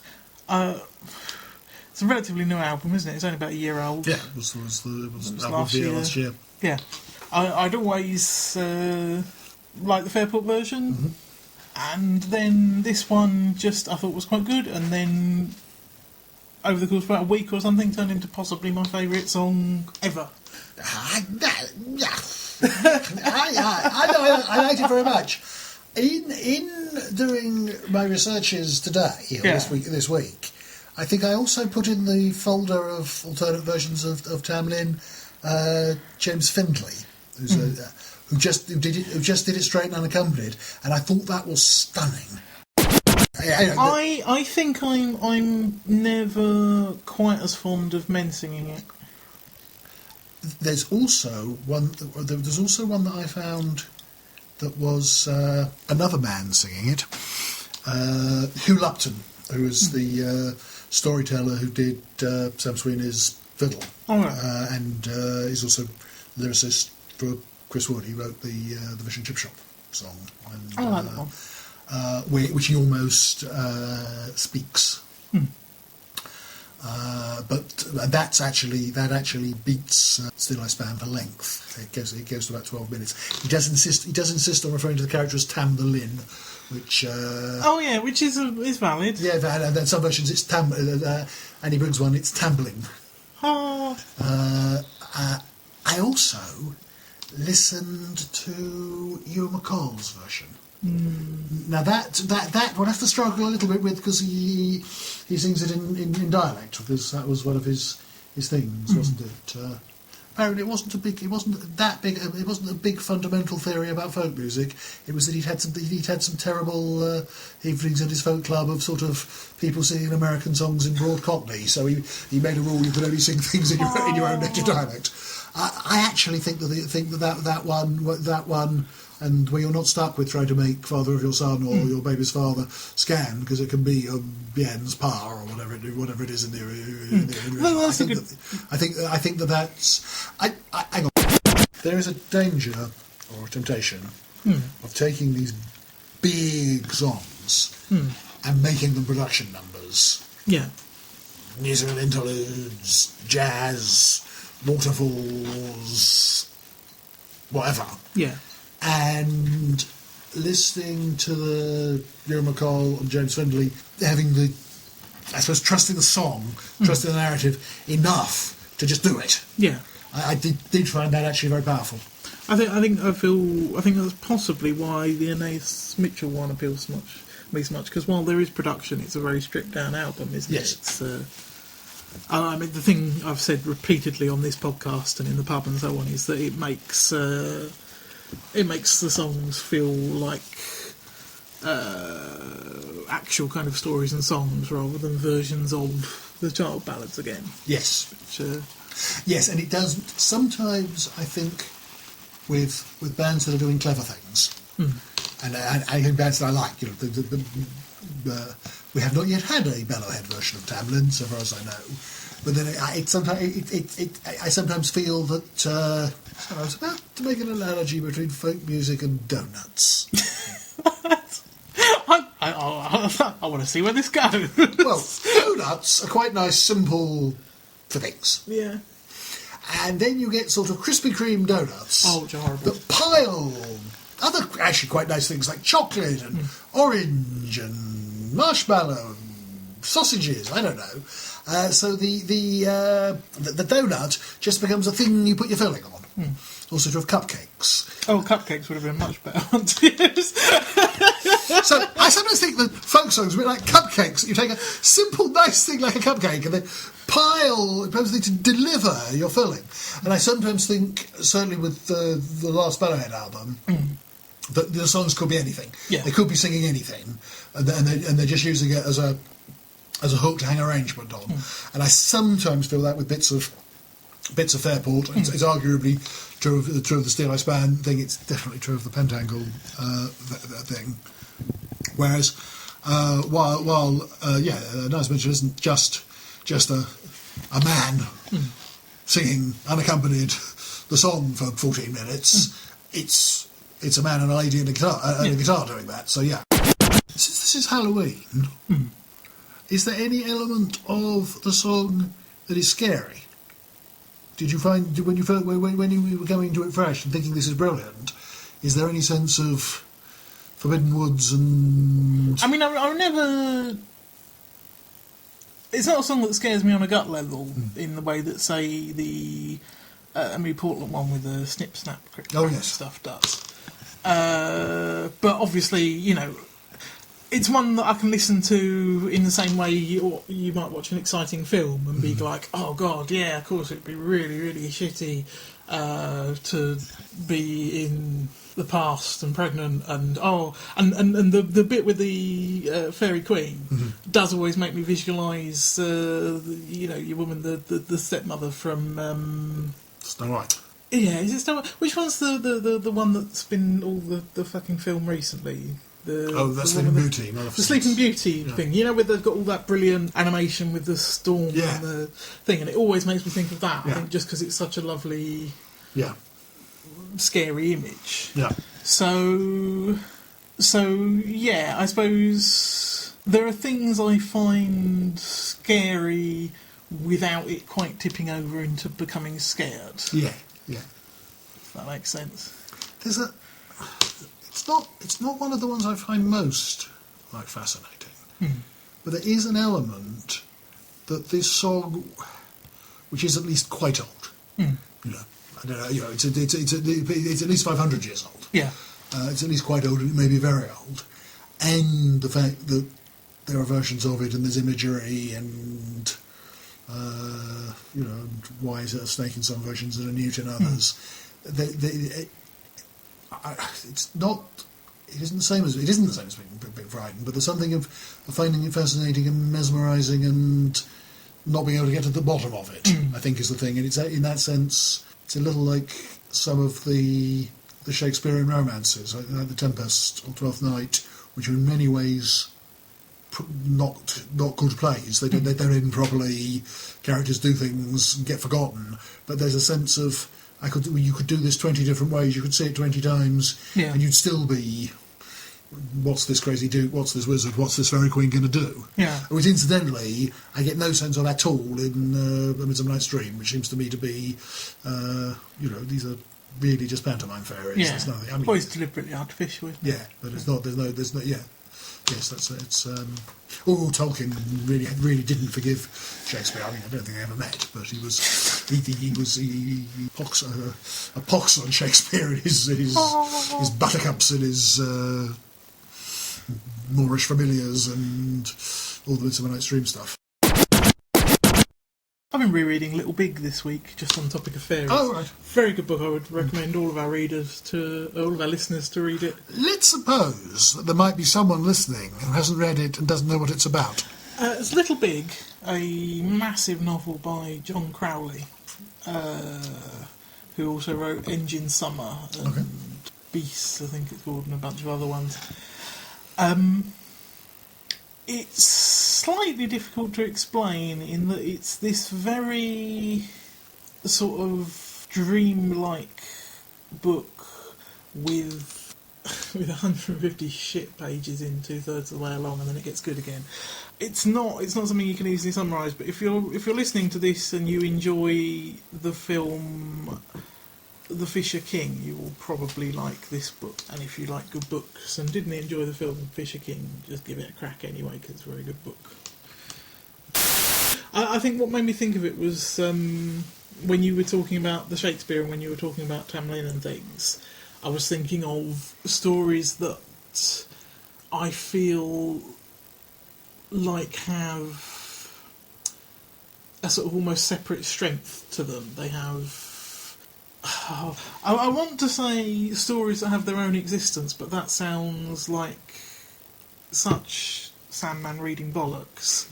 it's a relatively new album, isn't it? It's only about a year old. Yeah, it was last year. Yeah, I'd always liked the Fairport version, and then this one I thought was quite good, and then over the course of about a week or something turned into possibly my favourite song ever. I liked it very much. In doing my researches today, this week, I think I also put in the folder of alternate versions of Tam Lin, James Findlay, who just did it straight and unaccompanied, and I thought that was stunning. I think I'm never quite as fond of men singing it. There's also one that I found that was another man singing it, Hugh Lupton, who was the storyteller who did Sam Sweeney's Fiddle, and he's also lyricist for Chris Wood. He wrote the Fish and Chip Shop song, and, I like that one. Which he almost speaks. But that actually beats Steeleye Span for length. It goes to about 12 minutes. He does insist on referring to the character as Tam Lin, which which is valid. Yeah, and then some versions it's Tam, and he brings one. It's Tambling. I also listened to Ewan McCall's version. Now that we'll have to struggle a little bit with because he sings it in dialect, because that was one of his things, wasn't it? apparently it wasn't a big fundamental theory about folk music. It was that he'd had some terrible evenings at his folk club of sort of people singing American songs in broad Cockney. So he made a rule you could only sing things in your own native dialect. I actually think that one. And where you're not stuck with trying to make Father of Your Son or Your Baby's Father scan, because it can be Bien's Pa or whatever it is in the original. I think that's. Hang on. There is a danger or a temptation of taking these big songs and making them production numbers. Yeah. Musical interludes, jazz, waterfalls, whatever. Yeah. And listening to the Ewan McCall and James Findlay having trusting the song, trusting the narrative enough to just do it. Yeah, I did find that actually very powerful. I think that's possibly why the Anais Mitchell one appeals so much because while there is production, it's a very stripped down album, isn't yes. it? It's, I mean, the thing I've said repeatedly on this podcast and in the pub and so on is that it makes the songs feel like actual kind of stories and songs rather than versions of the child ballads again. Yes. Which, yes, and it does sometimes, I think, with bands that are doing clever things, and I think bands that I like. You know, we have not yet had a Bellowhead version of Tam Lin, so far as I know. But then I sometimes feel that I was about to make an analogy between folk music and donuts. I want to see where this goes. Well, donuts are quite nice, simple things. Yeah. And then you get sort of Krispy Kreme donuts that pile other actually quite nice things like chocolate and orange and marshmallow and sausages. I don't know. So the donut just becomes a thing you put your filling on. Or sort of cupcakes. Oh, cupcakes would have been much better to use. So I sometimes think that folk songs are a bit like cupcakes. You take a simple, nice thing like a cupcake and then pile, supposedly to deliver your filling. And I sometimes think, certainly with the last Bellowhead album, that the songs could be anything. Yeah. They could be singing anything, and they're just using it as a hook to hang arrangement on. And I sometimes feel that with bits of Fairport. It's arguably true of the Steeleye Span thing. It's definitely true of the Pentangle thing. Whereas, while Nice Mitchell isn't just a man singing unaccompanied the song for 14 minutes, it's a man and a lady and a guitar doing that. So yeah. Since this is Halloween, is there any element of the song that is scary? Did you find when you were coming to it fresh and thinking this is brilliant? Is there any sense of Forbidden Woods and? I mean, I've never. It's not a song that scares me on a gut level in the way that, say, the Emily Portland one with the snip snap stuff does. But obviously, you know, it's one that I can listen to in the same way you might watch an exciting film and be like, oh god, yeah, of course it'd be really, really shitty to be in the past and pregnant and the bit with the fairy queen does always make me visualise your woman, the stepmother from Snow White. Yeah, is it Snow White? Which one's the one that's been all the fucking film recently? The Sleeping Beauty. The Sleeping Beauty thing, you know, where they've got all that brilliant animation with the storm and the thing, and it always makes me think of that. I think just because it's such a lovely, scary image. Yeah. So yeah, I suppose there are things I find scary without it quite tipping over into becoming scared. Yeah. If that makes sense. It's not one of the ones I find most fascinating, but there is an element that this song, which is at least quite old, I don't know, it's at least 500 years old. Yeah, it's at least quite old, it may be very old, and the fact that there are versions of it and there's imagery and and why is it a snake in some versions and a newt in others? It's not. It isn't the same as being frightened, but there's something of finding it fascinating and mesmerising and not being able to get to the bottom of it. I think is the thing, and it's in that sense, it's a little like some of the Shakespearean romances, like The Tempest or Twelfth Night, which are in many ways not good plays. They're in properly. Characters do things and get forgotten, but there's a sense of you could do this 20 different ways. You could see it 20 times, and you'd still be. What's this crazy dude? What's this wizard? What's this fairy queen going to do? Yeah. Which, incidentally, I get no sense of at all in A Midsummer Night's Dream, which seems to me to be, these are really just pantomime fairies. Yeah. There's nothing. Well, it's deliberately artificial, isn't it? Yeah, but it's not. There's no. Yeah. Yes, that's it. It's. Tolkien really didn't forgive Shakespeare. I don't think they ever met, but he pox on Shakespeare and his buttercups and his Moorish familiars and all the Midsummer Night's Dream stuff. I've been rereading Little Big this week, just on the topic of fairies. Oh, right. Very good book. I would recommend all of our listeners to read it. Let's suppose that there might be someone listening who hasn't read it and doesn't know what it's about. It's Little Big, a massive novel by John Crowley, who also wrote Engine Summer and Beasts, I think it's called, and a bunch of other ones. It's slightly difficult to explain in that it's this very sort of dreamlike book with 150 shit pages in 2/3 of the way along, and then it gets good again. It's not something you can easily summarise. But if you're listening to this and you enjoy the film The Fisher King, you will probably like this book. And if you like good books and didn't enjoy the film Fisher King, just give it a crack anyway, because it's a very good book. I think what made me think of it was when you were talking about the Shakespeare and when you were talking about Tam Lin and things, I was thinking of stories that I feel like have a sort of almost separate strength to them. They have... I want to say stories that have their own existence, but that sounds like such Sandman reading bollocks.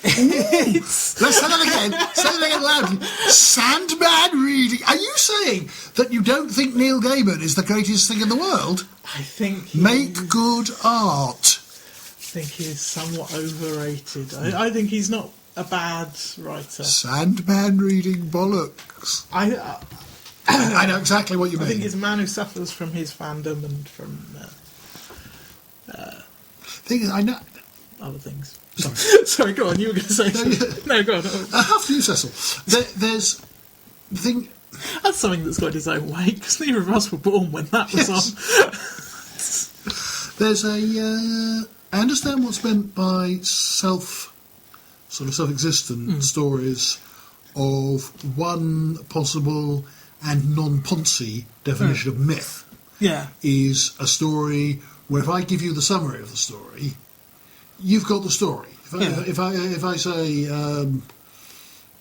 Let's say that again. Say that again loudly. Sandman reading. Are you saying that you don't think Neil Gaiman is the greatest thing in the world? I think Make good art. I think he's somewhat overrated. I think he's not a bad writer. Sandman reading bollocks. I know exactly what you mean. I think he's a man who suffers from his fandom and from thing is, I know other things. Sorry. Sorry, go on. You were going to say something. No, go on. After you, Cecil, there's the thing. That's something that's got its own weight, because neither of us were born when that was on. There's I understand what's meant by self-existent stories of one possible and non-poncy definition of myth. Yeah. Is a story where if I give you the summary of the story, you've got the story. If I say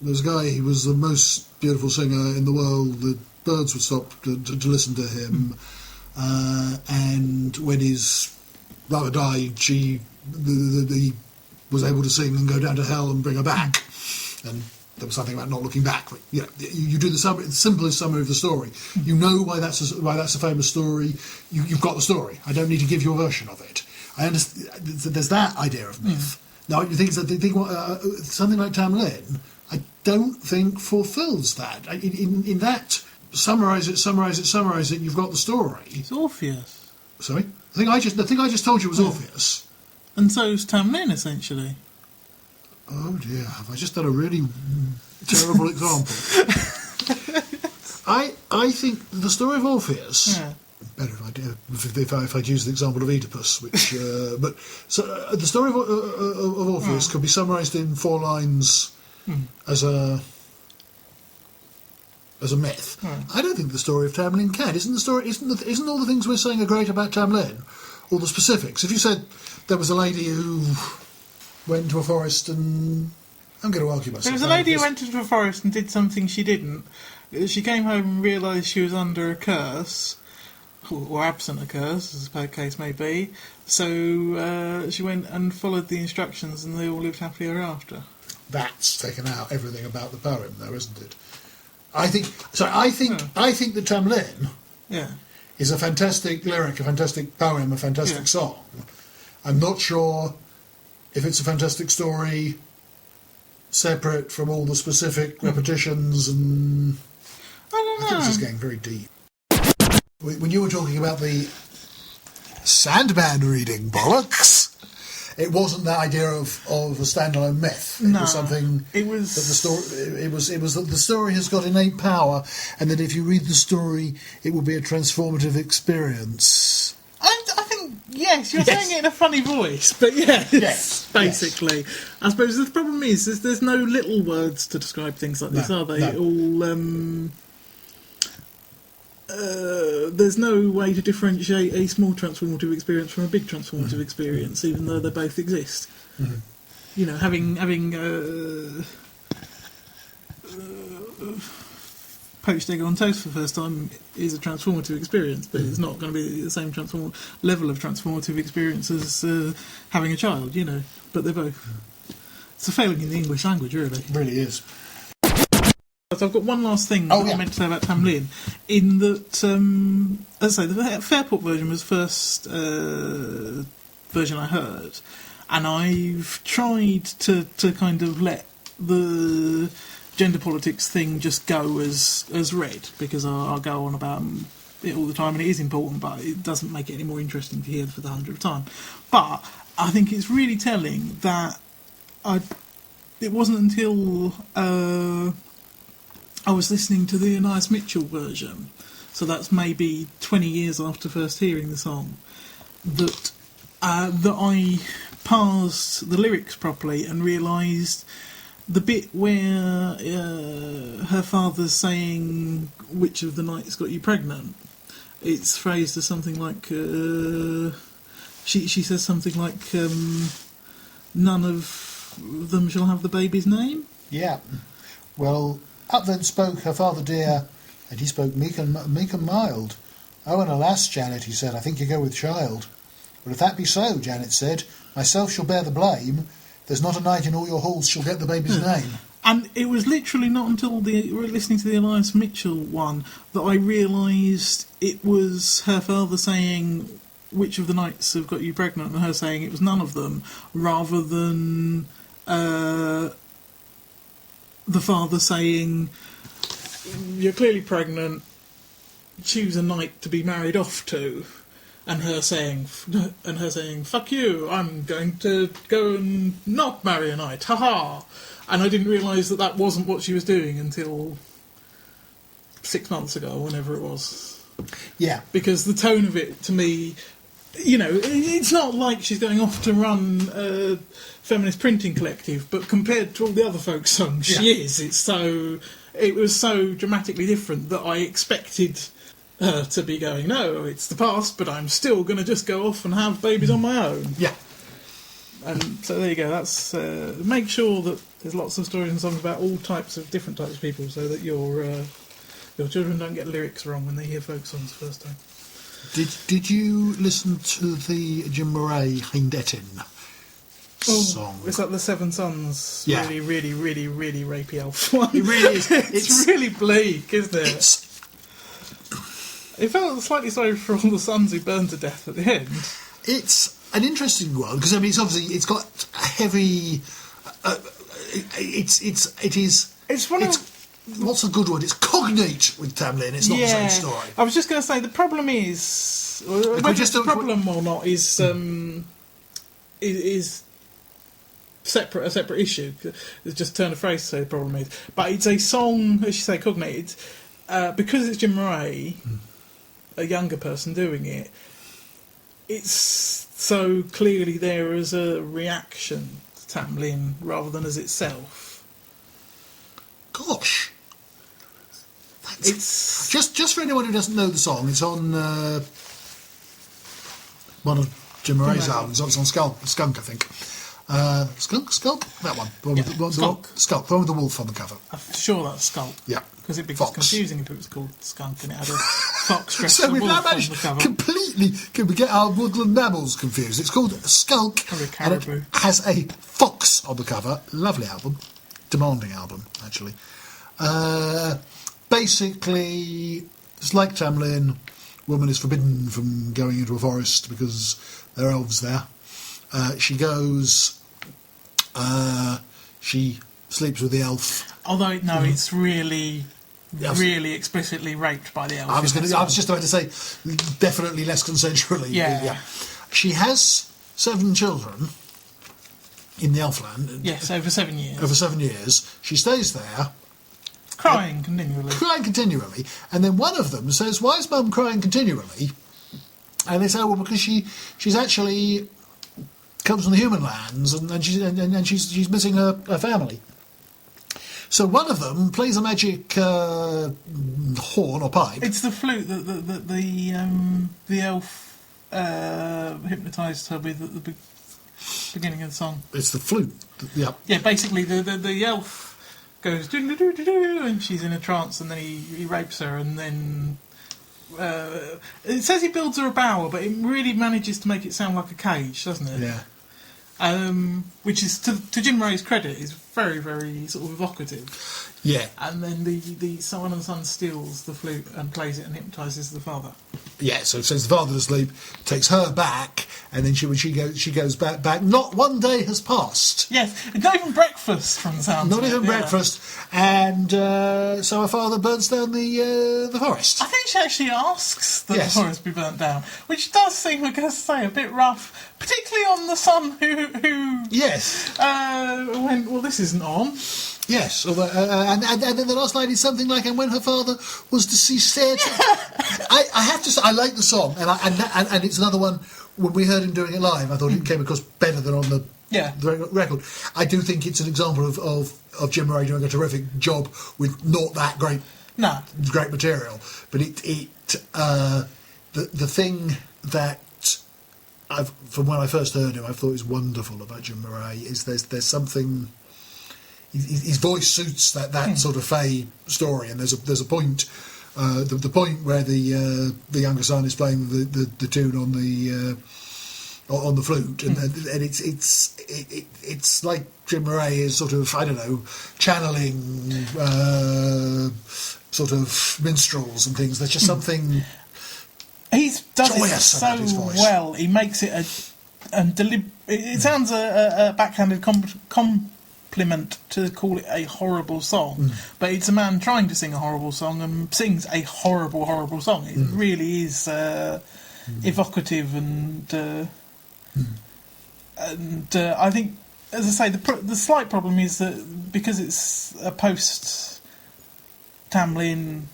there's a guy, he was the most beautiful singer in the world, the birds would stop to listen to him, and when his brother died, he was able to sing and go down to hell and bring her back, and there was something about not looking back. But, you do the simplest summary of the story. You know why that's a famous story. You've got the story. I don't need to give you a version of it. I understand. There's that idea of myth. Now, you think something like Tam Lin, I don't think fulfills that. In that, summarise it. You've got the story. It's Orpheus. Sorry, the thing I just told you was Orpheus. And so is Tam Lin, essentially. Oh dear, have I just done a really terrible example? I think the story of Orpheus. Yeah. Better if I'd use the example of Oedipus, which. The story of Orpheus could be summarised in 4 lines as a myth. I don't think the story of Tam Lin can. Isn't all the things we're saying are great about Tam Lin? All the specifics. If you said there was a lady who went to a forest and I'm going to argue myself. There was a lady who went into a forest and did something she didn't. She came home and realised she was under a curse, or absent a curse, as the case may be. So she went and followed the instructions, and they all lived happily ever after. That's taken out everything about the poem, though, isn't it? I think that Tam Lin is a fantastic lyric, a fantastic poem, a fantastic song. I'm not sure if it's a fantastic story separate from all the specific repetitions, and I don't know. I think this is getting very deep. When you were talking about the Sandman reading bollocks, it wasn't that idea of a standalone myth. It was something. It was that the story. It was that the story has got innate power, and that if you read the story, it will be a transformative experience. I think yes, you're saying it in a funny voice, but yes, basically. Yes. I suppose the problem is there's no little words to describe things like this, are they? No. All. There's no way to differentiate a small transformative experience from a big transformative experience, even though they both exist. Mm-hmm. You know, having poached egg on toast for the first time is a transformative experience, but it's not going to be the same level of transformative experience as having a child, you know. But they're both. It's a failing in the English language, really. It really is. So I've got one last thing I meant to say about Tam Lin, in that, as I say, the Fairport version was the first version I heard, and I've tried to kind of let the gender politics thing just go as read, because I'll go on about it all the time, and it is important, but it doesn't make it any more interesting to hear for the 100th time. But I think it's really telling that it wasn't until I was listening to the Anais Mitchell version, so that's maybe 20 years after first hearing the song, that I parsed the lyrics properly and realised the bit where her father's saying, "Which of the nights got you pregnant?" It's phrased as something like, she says something like, "None of them shall have the baby's name." Yeah. Well, up then spoke her father dear, and he spoke meek and mild. "Oh, and alas, Janet," he said, "I think you go with child." "Well, if that be so," Janet said, "myself shall bear the blame. There's not a knight in all your halls shall get the baby's name." And it was literally not until listening to the Anais Mitchell one that I realised it was her father saying, "Which of the knights have got you pregnant?" and her saying it was none of them, rather than the father saying, "You're clearly pregnant, choose a knight to be married off to," and her saying, "Fuck you, I'm going to go and not marry a knight, ha-ha." And I didn't realise that wasn't what she was doing until 6 months ago, or whenever it was. Yeah. Because the tone of it, to me, you know, it's not like she's going off to run a feminist printing collective, but compared to all the other folk songs, she is. It was so dramatically different that I expected her to be going, "No, it's the past, but I'm still going to just go off and have babies on my own." Yeah. And so there you go. That's make sure that there's lots of stories and songs about all different types of people, so that your children don't get lyrics wrong when they hear folk songs the first time. Did you listen to the Jim Murray Hindettin song? It's like the Seven Sons. Yeah. Really, really, really, really rapey elf one. It really is. It's really bleak, isn't it? It felt slightly sorry for all the sons who burned to death at the end. It's an interesting one, because I mean, it's got a heavy. What's a good word? It's cognate with Tam Lin. It's not the same story. I was just going to say the problem is, whether it's a problem or not is a separate issue. It's just turn a phrase to say the problem is, but it's a song, as you say, cognate. Because it's Jim Murray, a younger person doing it. It's so clearly there as a reaction to Tam Lin rather than as itself. Gosh. It's just for anyone who doesn't know the song, it's on one of Jim Murray's albums. It's on Skunk, I think. Skulk? That one. The one Yeah, with the Skulk. Skulk, the one with the wolf on the cover. I'm sure that's Skulk. Yeah. Because it'd be Fox. confusing if it was called Skunk and it had a fox dressed So as a we've now wolf on the managed cover. completely can we get our woodland mammals confused. It's called Skulk, Or a and caribou. it has a fox on the cover. Lovely album, demanding album actually. Basically, it's like Tam Lin. Woman is forbidden from going into a forest because there are elves there. She goes. She sleeps with the elf. Although, no, it's really, Yes. really explicitly raped by the elf. I was just about to say, definitely less consensually. Yeah. She has 7 children in the Elfland. Yes, over 7 years. Over 7 years. She stays there, Crying continually. crying continually, and then one of them says, "Why is Mum crying continually?" And they say, "Well, because she's actually comes from the human lands, and she's missing her family." So one of them plays a magic horn or pipe. It's the flute that the elf hypnotised her with at the beginning of the song. It's the flute. Yeah. Yeah, basically the elf goes do do do do do, and she's in a trance, and then he rapes her, and then it says he builds her a bower, but it really manages to make it sound like a cage, doesn't it? Yeah. Which is to Jim Ray's credit is very, very sort of evocative. Yeah. And then the son and son steals the flute and plays it and hypnotises the father. Yeah, so sends the father to sleep, takes her back, and then when she goes back. Not one day has passed. Yes, not even breakfast from the sound. Not even breakfast, and so her father burns down the forest. I think she actually asks that Yes. the forest be burnt down, which does seem, I guess, say, a bit rough, particularly on the son who Yes, went, well, this isn't on. yes. Although, and then the last line is something like, "And when her father was deceased, said." I have to say, I like the song, and it's another one. When we heard him doing it live, I thought it came across better than on the record. I do think it's an example of Jim Ray doing a terrific job with not that great material. But the thing that from when I first heard him, I thought was wonderful about Jim Ray is there's something. His voice suits that sort of Fey story, and there's a point. The point where the younger son is playing the tune on the flute, and it's like Jim Murray is sort of, I don't know, channeling sort of minstrels and things. There's just something. He does it joyous so about his voice. well. He makes it it sounds a backhanded compliment to call it a horrible song, but it's a man trying to sing a horrible song and sings a horrible song. It really is evocative, and I think, as I say, the slight problem is that because it's a post Tam Lin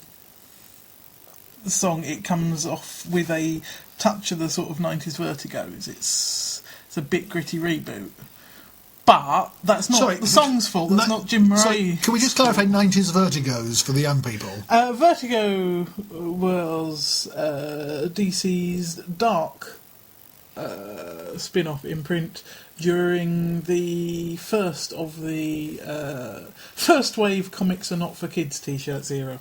song, it comes off with a touch of the sort of 90s Vertigos. It's a bit gritty reboot. But that's not the song's fault. That's not Jim Murray. Sorry, can we just clarify 90s Vertigos for the young people? Vertigo was DC's Dark spin-off imprint during the first of the first wave comics are not for kids t-shirts era.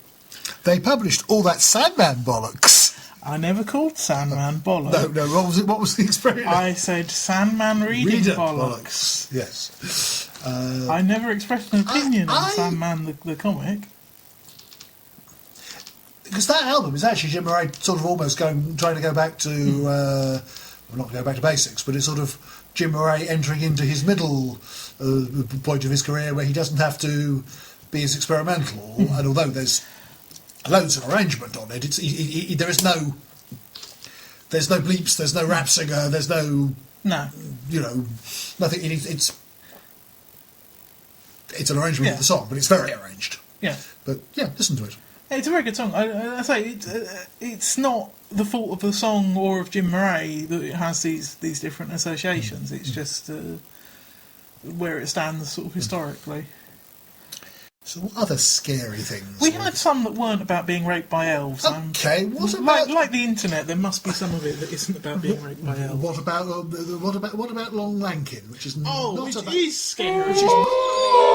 They published all that Sandman bollocks. I never called Sandman bollocks. No. What was it? What was the expression? I said Sandman reading bollocks. Yes. I never expressed an opinion on Sandman the comic. Because that album is actually Jim Murray sort of almost trying to go back to, well, not go back to basics, but it's sort of Jim Murray entering into his middle point of his career where he doesn't have to be as experimental. And although there's loads of arrangement on it, there's no bleeps, there's no rap singer, there's no, nothing. It's an arrangement of the song, but it's very arranged. Yeah. But yeah, listen to it. It's a very good song. I say it's not the fault of the song or of Jim Murray that it has these different associations. It's just where it stands sort of historically. So what other scary things? We had some that weren't about being raped by elves. Okay, what about like the internet? There must be some of it that isn't about being raped by elves. what about Long Lankin, which is not which about is scary. which is